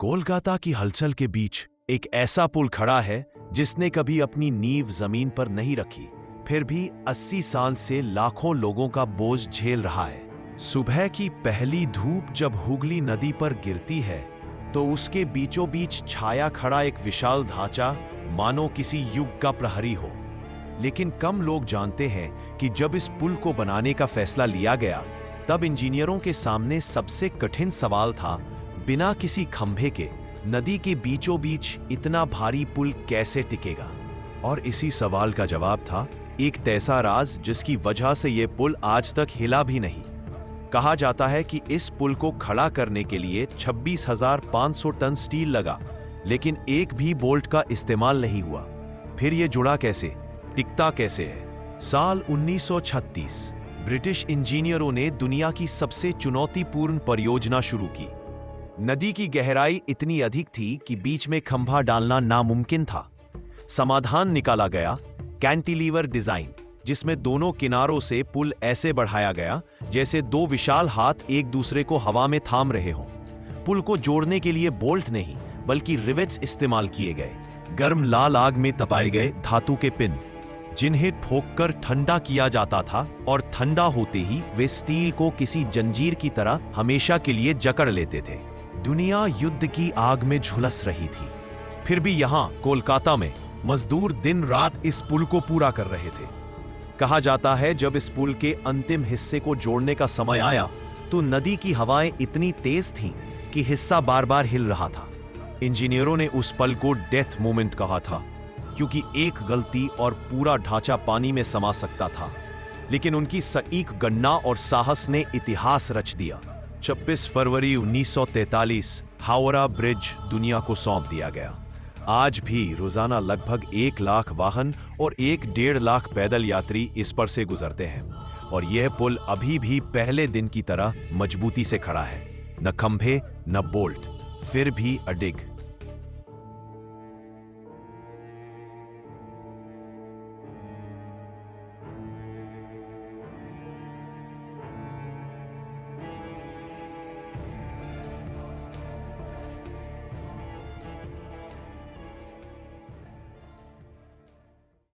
कोलकाता की हलचल के बीच एक ऐसा पुल खड़ा है जिसने कभी अपनी नींव जमीन पर नहीं रखी, फिर भी 80 साल से लाखों लोगों का बोझ झेल रहा है। सुबह की पहली धूप जब हुगली नदी पर गिरती है तो उसके बीचों बीच छाया खड़ा एक विशाल ढांचा मानो किसी युग का प्रहरी हो। लेकिन कम लोग जानते हैं कि जब इस पुल को बनाने का फैसला लिया गया तब इंजीनियरों के सामने सबसे कठिन सवाल था, बिना किसी खंभे के नदी के बीचों बीच इतना भारी पुल कैसे टिकेगा। और इसी सवाल का जवाब था एक ऐसा राज जिसकी वजह से यह पुल आज तक हिला भी नहीं। कहा जाता है कि इस पुल को खड़ा करने के लिए 26,500 टन स्टील लगा, लेकिन एक भी बोल्ट का इस्तेमाल नहीं हुआ। फिर यह जुड़ा कैसे, टिकता कैसे है? साल 1936 ब्रिटिश इंजीनियरों ने दुनिया की सबसे चुनौतीपूर्ण परियोजना शुरू की। नदी की गहराई इतनी अधिक थी कि बीच में खंभा डालना नामुमकिन था। समाधान निकाला गया, कैंटिलीवर डिजाइन, जिसमें दोनों किनारों से पुल ऐसे बढ़ाया गया जैसे दो विशाल हाथ एक दूसरे को हवा में थाम रहे हों। पुल को जोड़ने के लिए बोल्ट नहीं बल्कि रिवेट्स इस्तेमाल किए गए, गर्म लाल आग में तपाए गए धातु के पिन, जिन्हें ठोककर ठंडा किया जाता था और ठंडा होते ही वे स्टील को किसी जंजीर की तरह हमेशा के लिए जकड़ लेते थे। दुनिया युद्ध की आग में झुलस रही थी, फिर भी यहां कोलकाता में मजदूर दिन रात इस पुल को पूरा कर रहे थे। कहा जाता है जब इस पुल के अंतिम हिस्से को जोड़ने का समय आया तो नदी की हवाएं इतनी तेज थीं कि हिस्सा बार बार हिल रहा था। इंजीनियरों ने उस पल को डेथ मोमेंट कहा था, क्योंकि एक गलती और पूरा ढांचा पानी में समा सकता था। लेकिन उनकी सटीक गणना और साहस ने इतिहास रच दिया। 26 फरवरी 1943 हावड़ा ब्रिज दुनिया को सौंप दिया गया। आज भी रोजाना लगभग 1 लाख वाहन और 1.5 लाख पैदल यात्री इस पर से गुजरते हैं, और यह पुल अभी भी पहले दिन की तरह मजबूती से खड़ा है। न खंभे न बोल्ट, फिर भी अडिग।